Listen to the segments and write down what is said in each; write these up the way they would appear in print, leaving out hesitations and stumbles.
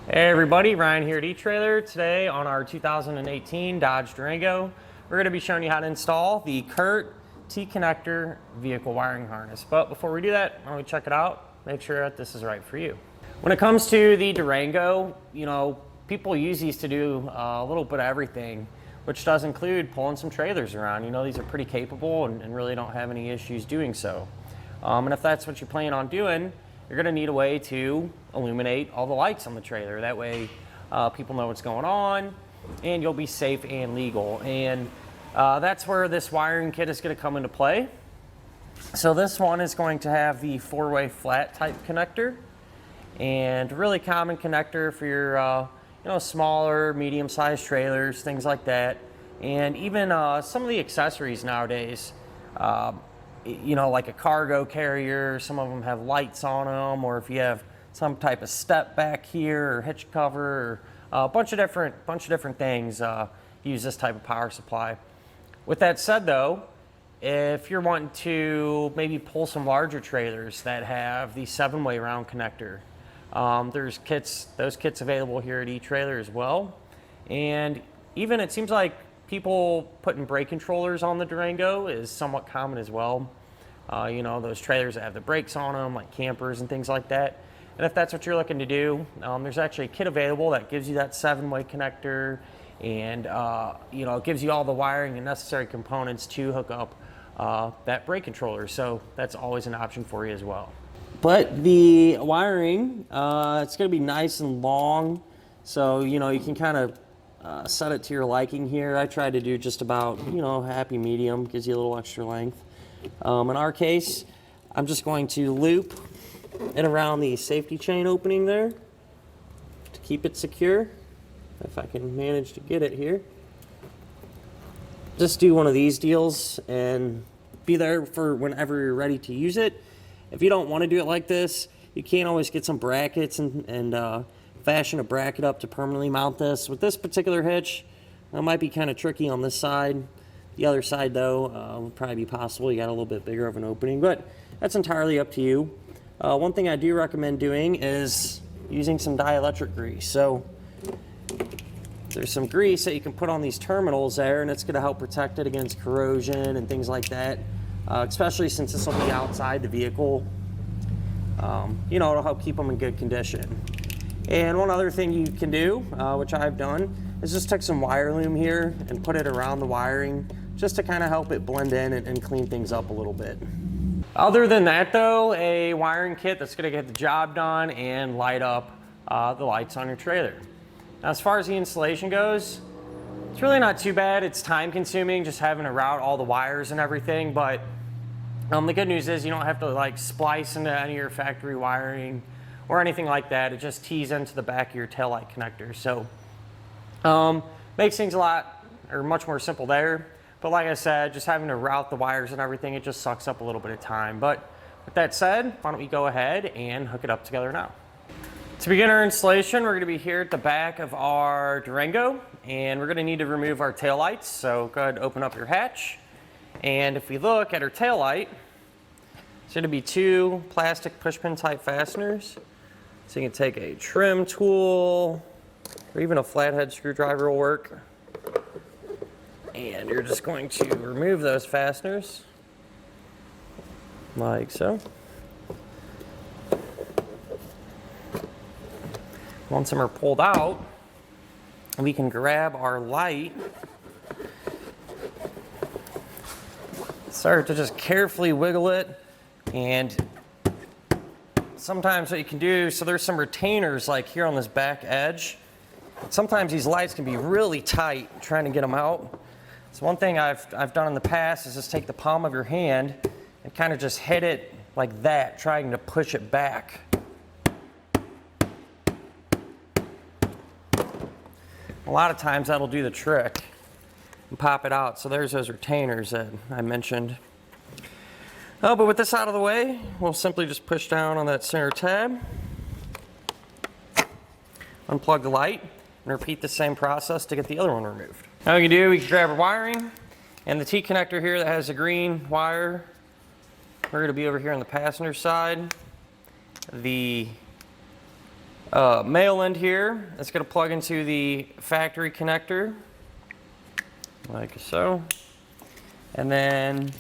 Hey everybody, Ryan here at eTrailer. Today on our 2018 Dodge Durango, we're going to be showing you how to install the Curt T-Connector vehicle wiring harness. But before we do that, why don't we check it out, make sure that this is right for you. When it comes to the Durango, people use these to do a little bit of everything, which does include pulling some trailers around. These are pretty capable and really don't have any issues doing so. And if that's what you plan on doing, you're going to need a way to illuminate all the lights on the trailer. That way people know what's going on and you'll be safe and legal. And that's where this wiring kit is going to come into play. So this one is going to have the 4-way flat type connector, and really common connector for your smaller, medium-sized trailers, things like that. And even some of the accessories nowadays, like a cargo carrier, some of them have lights on them, or if you have some type of step back here or hitch cover, or a bunch of different things, use this type of power supply. With that said though, if you're wanting to maybe pull some larger trailers that have the 7-way round connector, there's those kits available here at eTrailer as well. And even it seems like people putting brake controllers on the Durango is somewhat common as well. Those trailers that have the brakes on them, like campers and things like that. And if that's what you're looking to do, there's actually a kit available that gives you that 7-way connector, and it gives you all the wiring and necessary components to hook up that brake controller. So that's always an option for you as well. But the wiring, it's going to be nice and long, so you can kind of set it to your liking here. I try to do just about, happy medium, gives you a little extra length. In our case, I'm just going to loop it around the safety chain opening there to keep it secure, if I can manage to get it here. Just do one of these deals and be there for whenever you're ready to use it. If you don't want to do it like this, you can always get some brackets and fashion a bracket up to permanently mount this. With this particular hitch, it might be kind of tricky on this side. The other side though would probably be possible. You got a little bit bigger of an opening, but that's entirely up to you. One thing I do recommend doing is using some dielectric grease. So there's some grease that you can put on these terminals there, and it's going to help protect it against corrosion and things like that, especially since this will be outside the vehicle. It'll help keep them in good condition. And one other thing you can do, which I've done, is just take some wire loom here and put it around the wiring just to kind of help it blend in and clean things up a little bit. Other than that though, a wiring kit that's going to get the job done and light up the lights on your trailer. Now, as far as the installation goes, it's really not too bad. It's time consuming just having to route all the wires and everything, but the good news is you don't have to splice into any of your factory wiring or anything like that. It just tees into the back of your taillight connector. So makes things much more simple there. But like I said, just having to route the wires and everything, it just sucks up a little bit of time. But with that said, why don't we go ahead and hook it up together now. To begin our installation, we're going to be here at the back of our Durango, and we're going to need to remove our taillights. So go ahead and open up your hatch. And if we look at our taillight, it's going to be 2 plastic pushpin type fasteners. So you can take a trim tool, or even a flathead screwdriver will work. And you're just going to remove those fasteners, like so. Once them are pulled out, we can grab our light, start to just carefully wiggle it, and sometimes what you can do, so there's some retainers like here on this back edge. Sometimes these lights can be really tight trying to get them out. So one thing I've done in the past is just take the palm of your hand and kind of just hit it like that, trying to push it back. A lot of times that'll do the trick and pop it out. So there's those retainers that I mentioned. But with this out of the way, we'll simply just push down on that center tab, unplug the light, and repeat the same process to get the other one removed. Now we can grab our wiring, and the T-connector here that has the green wire, we're going to be over here on the passenger side. The male end here. It's going to plug into the factory connector, like so. And then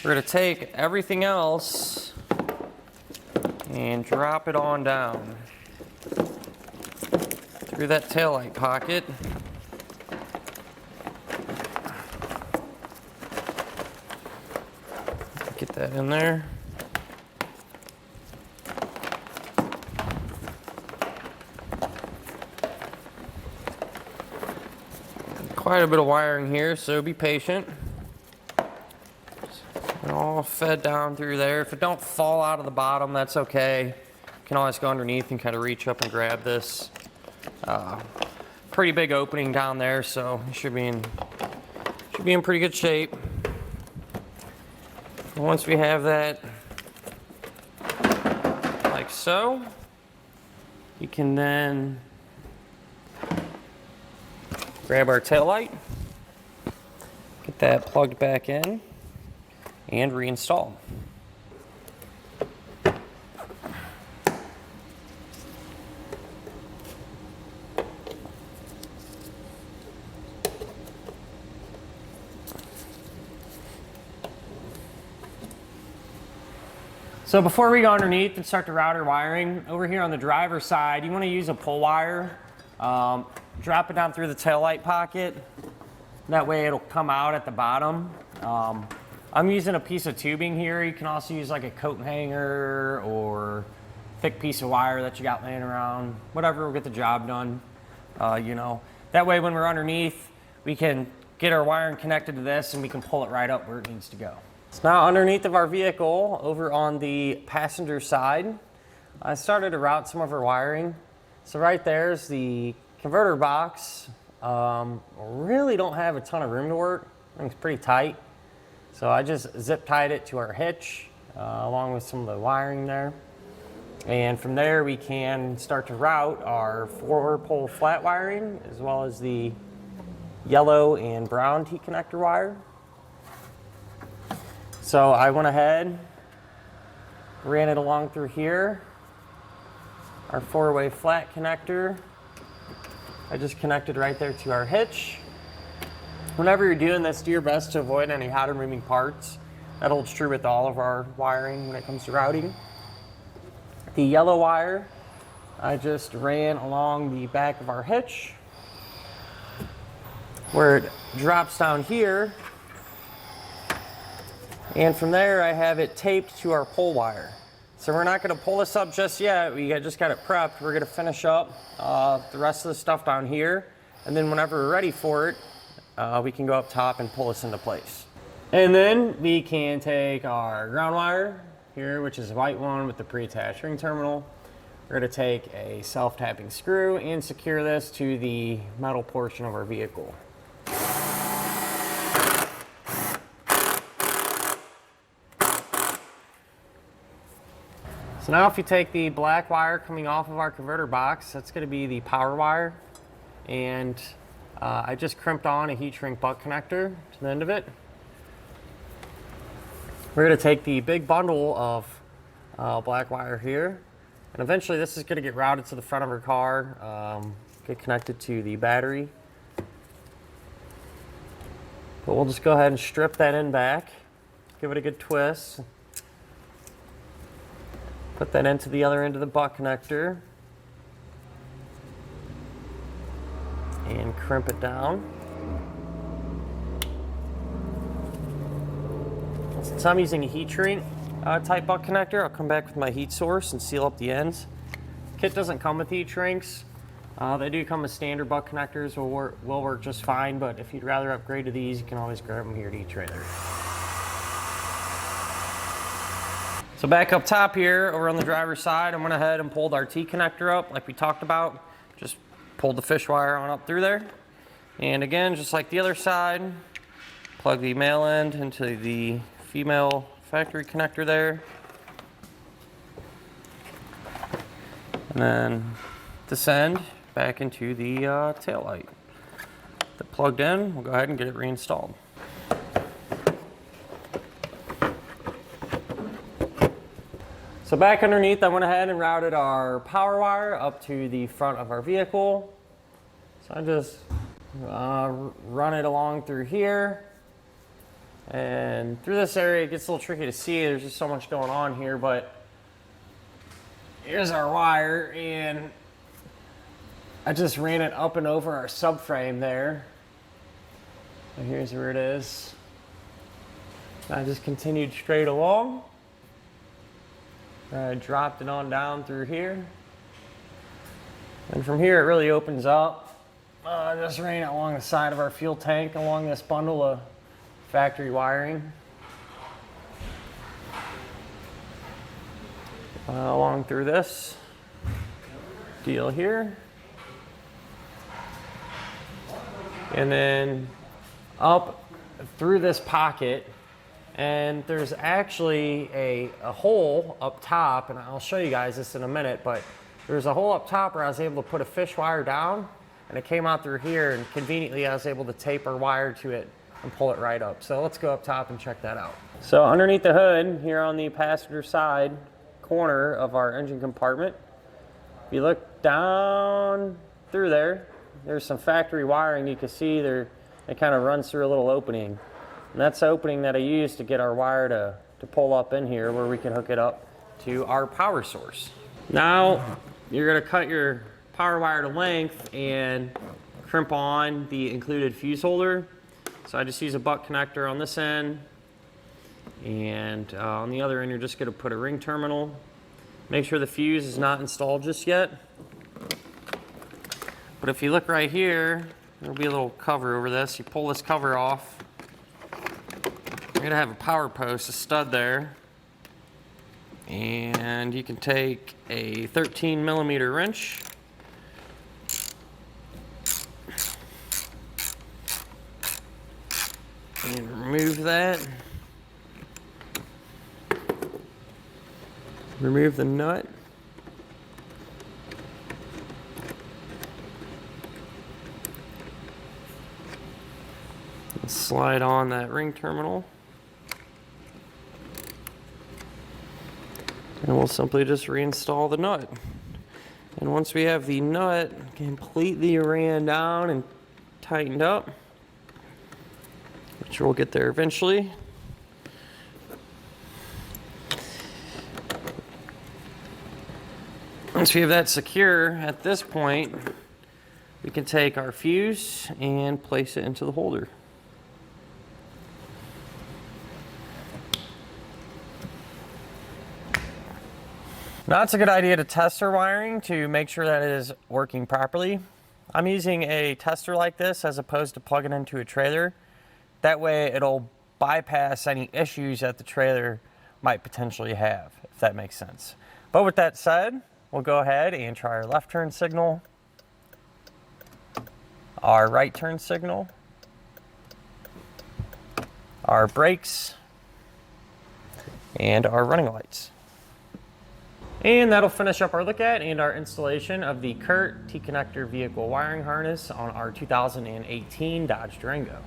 we're going to take everything else and drop it on down through that taillight pocket. Get that in there. Quite a bit of wiring here, so be patient. All fed down through there. If it don't fall out of the bottom, that's okay. You can always go underneath and kind of reach up and grab this. Pretty big opening down there, so it should be in pretty good shape. And once we have that, like so, you can then grab our tail light, get that plugged back in, and reinstall. So before we go underneath and start the router wiring, over here on the driver's side, you want to use a pull wire. Drop it down through the taillight pocket. That way it'll come out at the bottom. I'm using a piece of tubing here. You can also use like a coat hanger or thick piece of wire that you got laying around. Whatever will get the job done. You know, that way when we're underneath, we can get our wiring connected to this and we can pull it right up where it needs to go. So now underneath of our vehicle, over on the passenger side, I started to route some of our wiring. So right there's the converter box. Really don't have a ton of room to work. It's pretty tight. So I just zip tied it to our hitch along with some of the wiring there. And from there we can start to route our 4-pole flat wiring as well as the yellow and brown T-connector wire. So I went ahead, ran it along through here. Our 4-way flat connector, I just connected right there to our hitch. Whenever you're doing this, do your best to avoid any hot moving parts. That holds true with all of our wiring when it comes to routing. The yellow wire, I just ran along the back of our hitch where it drops down here. And from there, I have it taped to our pull wire. So we're not going to pull this up just yet. We just got it prepped. We're going to finish up the rest of the stuff down here. And then whenever we're ready for it, we can go up top and pull this into place. And then we can take our ground wire here, which is a white one with the pre-attached ring terminal. We're going to take a self-tapping screw and secure this to the metal portion of our vehicle. So now if you take the black wire coming off of our converter box, that's going to be the power wire. And I just crimped on a heat shrink butt connector to the end of it. We're going to take the big bundle of black wire here. And eventually this is going to get routed to the front of our car, get connected to the battery. But we'll just go ahead and strip that in back, give it a good twist. Put that into the other end of the butt connector and crimp it down. Since I'm using a heat shrink type butt connector, I'll come back with my heat source and seal up the ends. Kit doesn't come with heat shrinks. They do come with standard butt connectors, will work just fine, but if you'd rather upgrade to these, you can always grab them here at etrailer. So back up top here, over on the driver's side, I went ahead and pulled our T-connector up like we talked about. Just pulled the fish wire on up through there. And again, just like the other side, plug the male end into the female factory connector there. And then this end back into the tail light. That plugged in, we'll go ahead and get it reinstalled. So back underneath, I went ahead and routed our power wire up to the front of our vehicle. So I just run it along through here. And through this area, it gets a little tricky to see. There's just so much going on here, but here's our wire, and I just ran it up and over our subframe there. And here's where it is. I just continued straight along. I dropped it on down through here. And from here, it really opens up. I just ran it along the side of our fuel tank, along this bundle of factory wiring. Along through this deal here. And then up through this pocket. And there's actually a hole up top, and I'll show you guys this in a minute, but there's a hole up top where I was able to put a fish wire down, and it came out through here, and conveniently I was able to tape our wire to it and pull it right up. So let's go up top and check that out. So underneath the hood, here on the passenger side corner of our engine compartment, if you look down through there, there's some factory wiring. You can see there, it kind of runs through a little opening. And that's the opening that I use to get our wire to pull up in here, where we can hook it up to our power source. Now, you're gonna cut your power wire to length and crimp on the included fuse holder. So I just use a butt connector on this end, and on the other end, you're just gonna put a ring terminal. Make sure the fuse is not installed just yet. But if you look right here, there'll be a little cover over this. You pull this cover off. You're gonna have a power post, a stud there, and you can take a 13mm wrench and remove that. Remove the nut. And slide on that ring terminal. And we'll simply just reinstall the nut. And once we have the nut completely ran down and tightened up, which we'll get there eventually, once we have that secure, at this point, we can take our fuse and place it into the holder. Now it's a good idea to test our wiring to make sure that it is working properly. I'm using a tester like this as opposed to plugging into a trailer. That way it'll bypass any issues that the trailer might potentially have, if that makes sense. But with that said, we'll go ahead and try our left turn signal, our right turn signal, our brakes, and our running lights. And that'll finish up our look at and our installation of the Curt T-Connector vehicle wiring harness on our 2018 Dodge Durango.